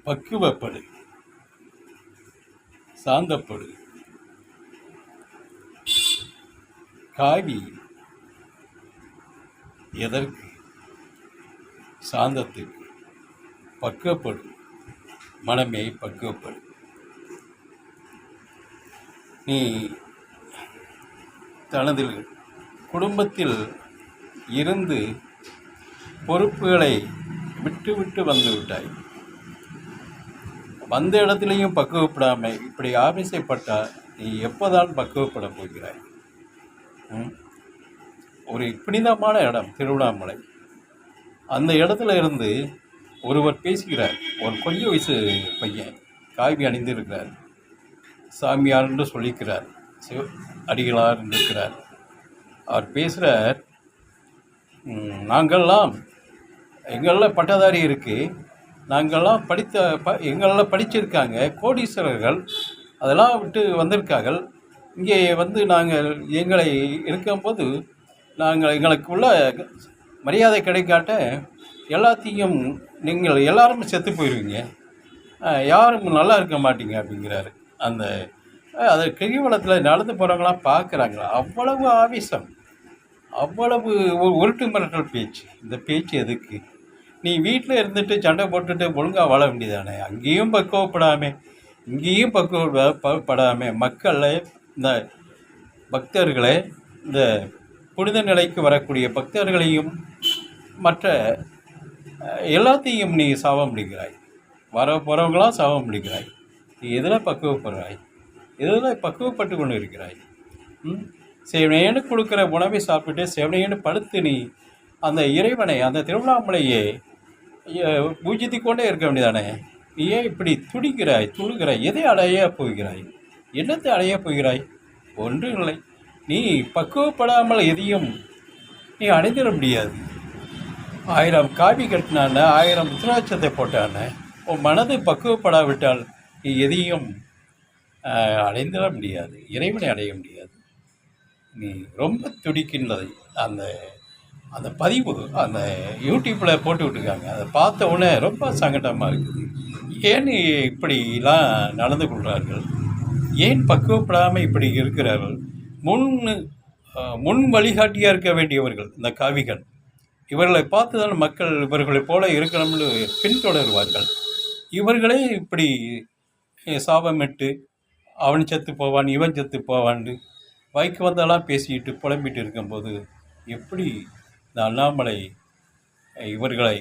பக்குவப்படு, சாந்தப்படு. காவி எதற்கு? சாந்தத்துக்கு. பக்குவப்படு, மனமே பக்குவப்படு. நீ தனது குடும்பத்தில் இருந்து பொறுப்புகளை விட்டு விட்டு வந்து விட்டாய். வந்த இடத்துலையும் பக்குவப்படாமல் இப்படி ஆவேசப்பட்டால் நீ எப்போதான் பக்குவப்பட போகிறாய்? ஒரு புனிதமான இடம் திருவண்ணாமலை. அந்த இடத்துல இருந்து ஒருவர் பேசுகிறார். ஒரு கொஞ்சம் வயசு பையன் காவி அணிந்திருக்கிறார். சாமியார் என்று சொல்லிக்கிறார், அடிகளார் இருக்கிறார். அவர் பேசுகிறார், நாங்கள்லாம் எங்களெல்லாம் பட்டதாரி இருக்குது, நாங்கள்லாம் எங்களெல்லாம் படிச்சிருக்காங்க, கோடீஸ்வரர்கள் அதெல்லாம் விட்டு வந்திருக்கார்கள். இங்கே வந்து நாங்கள் எங்களை இருக்கும்போது எங்களுக்குள்ள மரியாதை கிடைக்காட்ட எல்லாத்தையும் நீங்கள் எல்லாரும் செத்து போயிடுவீங்க, யாரும் நல்லா இருக்க மாட்டீங்க அப்படிங்கிறாரு. அது கிரிவலத்தில் நடந்து போகிறவங்களாம் பார்க்குறாங்களா, அவ்வளவு ஆவேசம், அவ்வளவு உருட்டு மிரட்டல் பேச்சு. இந்த பேச்சு எதுக்கு? நீ வீட்டில் இருந்துட்டு சண்டை போட்டுட்டு ஒழுங்காக வாழ வேண்டியதானே? அங்கேயும் பக்குவப்படாமல் இங்கேயும் பக்குவப்படாமல் மக்களை, இந்த பக்தர்களை, இந்த புனித நிலைக்கு வரக்கூடிய பக்தர்களையும் மற்ற எல்லாத்தையும் நீ சாபம் பிடிக்கிறாய். போகிறவங்களாம் சாபம் பிடிக்கிறாய். நீ எதில் பக்குவப்படுறாய்? எதில் பக்குவப்பட்டு கொண்டு இருக்கிறாய்? செவனையேன்னு கொடுக்குற உணவை சாப்பிட்டு செவனையேன்னு படுத்து நீ அந்த இறைவனை, அந்த திருவண்ணாமலையை பூஜித்து கொண்டே இருக்க வேண்டியதானே? நீ ஏன் இப்படி துடுகிறாய்? எதை அடைய போகிறாய்? என்னத்தை அடைய போகிறாய்? ஒன்றும் இல்லை. நீ பக்குவப்படாமல் எதையும் நீ அடைந்திட முடியாது. 1000 காவி கட்டினான, 1000 ருத்ராட்சத்தை போட்டான, உன் மனது பக்குவப்படாவிட்டால் நீ எதையும் அடைந்திட முடியாது, இறைவனை அடைய முடியாது. நீ ரொம்ப துடிக்கின்றதை அந்த அந்த பதிவு அந்த யூடியூப்பில் போட்டு விட்டுருக்காங்க. அதை பார்த்த உடனே ரொம்ப சங்கடமாக இருக்குது. ஏன் இப்படிலாம் நடந்து கொள்கிறார்கள்? ஏன் பக்குவப்படாமல் இப்படி இருக்கிறார்கள்? முன் வழிகாட்டியாக இருக்க வேண்டியவர்கள் இந்த காவிகள். இவர்களை பார்த்து தான் மக்கள் இவர்களைப் போல இருக்கணும்னு பின்தொடருவார்கள். இவர்களே இப்படி சாபமிட்டு அவன் செத்து போவான், இவன் செத்து போவான்னு வாய்க்கு வந்தெல்லாம் பேசிக்கிட்டு புலம்பிட்டு இருக்கும்போது எப்படி இந்த அண்ணாமலை இவர்களை